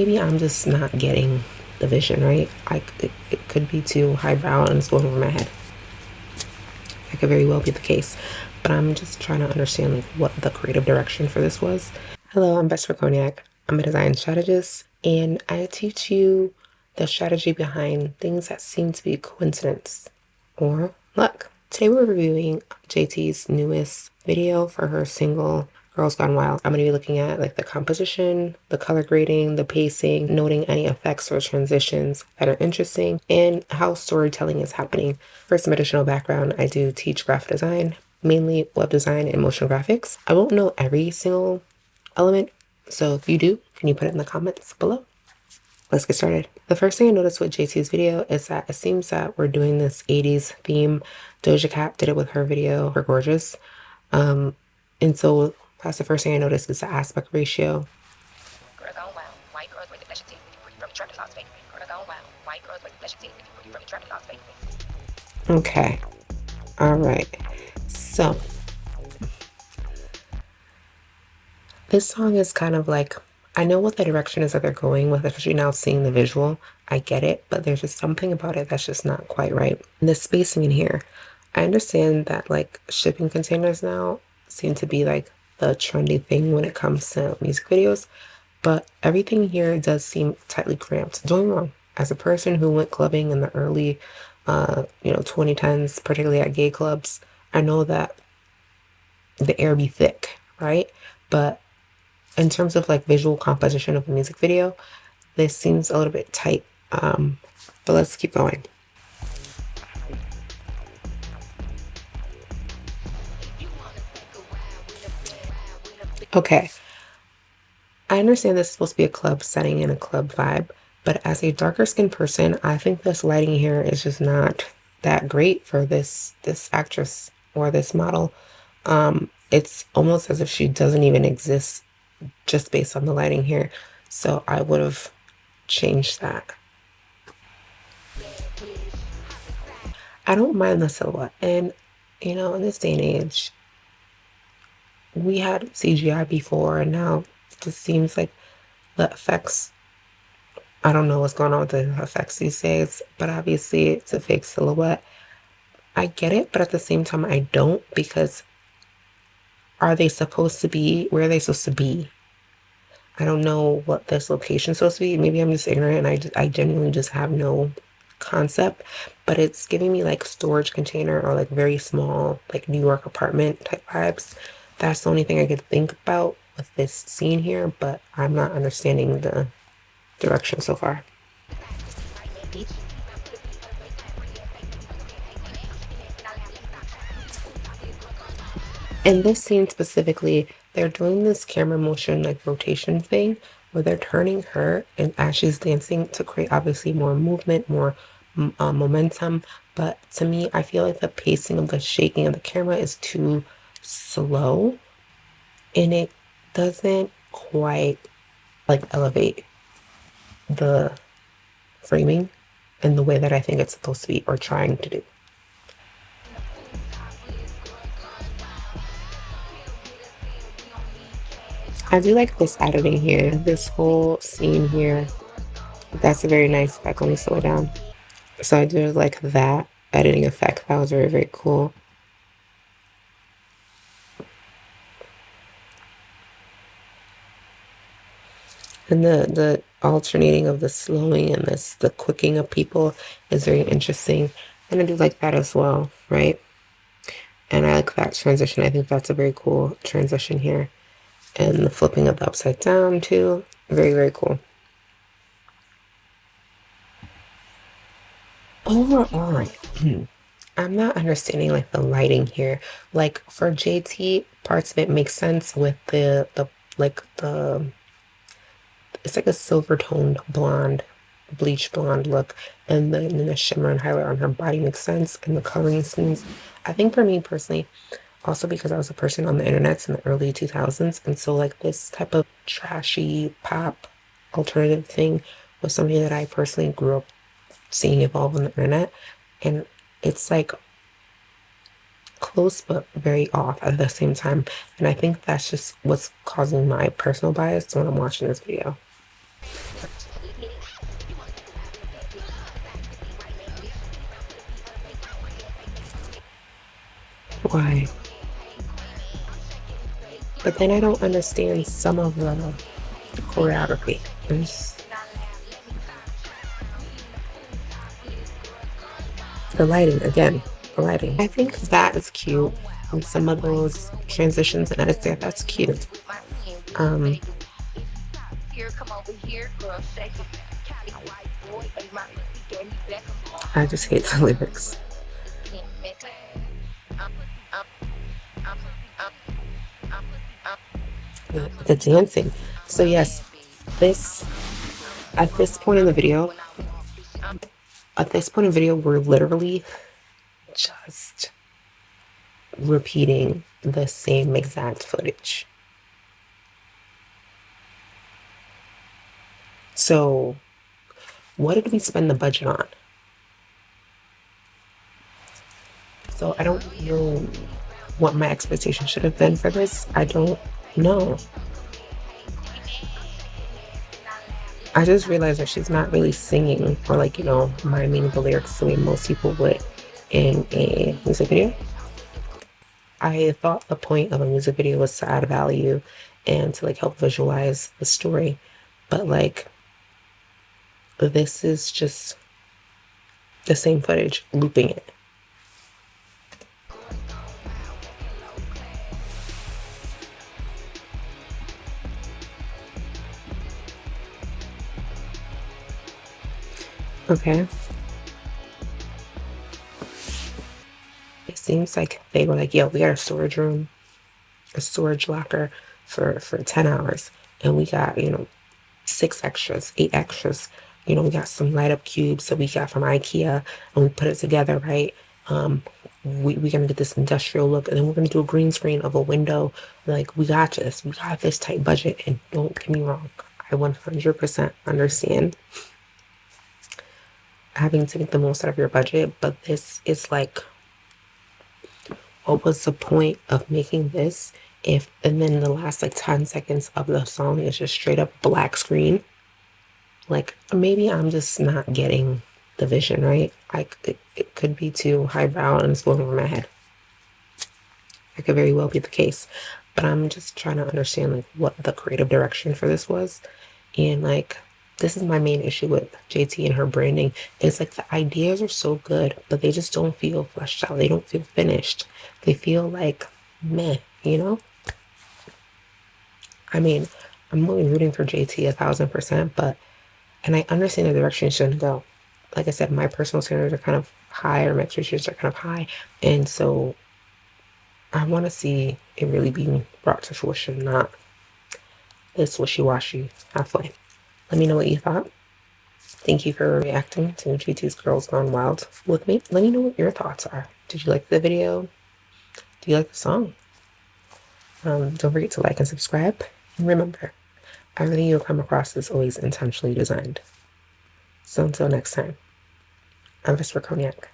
Maybe I'm just not getting the vision, right? It could be too highbrow and it's going over my head. That could very well be the case. But I'm just trying to understand like what the creative direction for this was. Hello, I'm Vesper Cognac. I'm a design strategist and I teach you the strategy behind things that seem to be coincidence or luck. Today we're reviewing JT's newest video for her single Girls Gone Wild. I'm going to be looking at like the composition, the color grading, the pacing, noting any effects or transitions that are interesting, and how storytelling is happening. For some additional background, I do teach graphic design, mainly web design and motion graphics. I won't know every single element, so if you do, can you put it in the comments below? Let's get started. The first thing I noticed with JT's video is that it seems that we're doing this 80s theme. Doja Cat did it with her video for Gorgeous. And so that's the first thing I noticed is the aspect ratio. Okay. All right. So this song is kind of like, I know what the direction is that they're going with, especially now seeing the visual. I get it, but there's just something about it that's just not quite right. And the spacing in here, I understand that like shipping containers now seem to be like the trendy thing when it comes to music videos, but everything here does seem tightly cramped. Don't get me wrong, as a person who went clubbing in the early, 2010s, particularly at gay clubs, I know that the air be thick, right? But in terms of like visual composition of a music video, this seems a little bit tight. But let's keep going. Okay, I understand this is supposed to be a club setting and a club vibe, but as a darker skinned person, I think this lighting here is just not that great for this actress or this model. It's almost as if she doesn't even exist just based on the lighting here. So I would have changed that. I don't mind the silhouette. And, in this day and age, we had CGI before, and now it just seems like the effects, I don't know what's going on with the effects these days, but obviously it's a fake silhouette. I get it, but at the same time, I don't, because are they supposed to be, where are they supposed to be? I don't know what this location's supposed to be. Maybe I'm just ignorant and I genuinely just have no concept, but it's giving me like storage container or like very small, like New York apartment type vibes. That's the only thing I could think about with this scene here, but I'm not understanding the direction so far. In this scene specifically, they're doing this camera motion like rotation thing where they're turning her and as she's dancing to create obviously more movement, more momentum. But to me, I feel like the pacing of the shaking of the camera is too slow and it doesn't quite like elevate the framing in the way that I think it's supposed to be or trying to do. I do like this editing here, this whole scene here. That's a very nice effect. Let me slow it down. So I do like that editing effect. That was very, very cool. And the alternating of the slowing and the quicking of people is very interesting. And I do like that as well, right? And I like that transition. I think that's a very cool transition here. And the flipping of the upside down too. Very, very cool. Overall, I'm not understanding like the lighting here. Like for JT, parts of it make sense with the like the it's like a silver toned blonde, bleach blonde look, and then the shimmer and highlight on her body makes sense, and the coloring schemes. I think for me personally, also because I was a person on the internet in the early 2000s, and so like this type of trashy pop alternative thing was something that I personally grew up seeing evolve on the internet, and it's like close but very off at the same time. And I think that's just what's causing my personal bias when I'm watching this video. Why? But then I don't understand some of the choreography. There's the lighting again. The lighting. I think that is cute. And some of those transitions and edits there, that's cute. Um, I just hate the lyrics. The dancing. So yes, this at this point in the video, we're literally just repeating the same exact footage. So what did we spend the budget on? So I don't know what my expectation should have been for this. I don't know. I just realized that she's not really singing or like, miming the lyrics the way most people would in a music video. I thought the point of a music video was to add value and to like help visualize the story. But like this is just the same footage, looping it. Okay. It seems like they were like, yo, we got a storage room, a storage locker for 10 hours. And we got, 6 extras, 8 extras. We got some light up cubes that we got from IKEA and we put it together, right? We're gonna get this industrial look and then we're gonna do a green screen of a window. Like, we got this, we got this tight budget. And don't get me wrong, I 100% understand having to make the most out of your budget, but this is like, what was the point of making this if, and then the last like 10 seconds of the song is just straight up black screen? Like, maybe I'm just not getting the vision, right? It could be too highbrow and it's going over my head. That could very well be the case. But I'm just trying to understand like what the creative direction for this was. And like, this is my main issue with JT and her branding. It's like the ideas are so good, but they just don't feel fleshed out. They don't feel finished. They feel like meh, you know? I mean, I'm really rooting for JT 1,000%, but and I understand the direction it shouldn't go. Like I said, my personal standards are kind of high, or my expectations are kind of high, and so I want to see it really being brought to fruition, not this wishy-washy halfway. Let me know what you thought. Thank you for reacting to JT's Girls Gone Wild with me. Let me know what your thoughts are. Did you like the video? Do you like the song? Don't forget to like and subscribe. And remember, everything you'll come across is always intentionally designed. So until next time, I'm Vesper Cognac.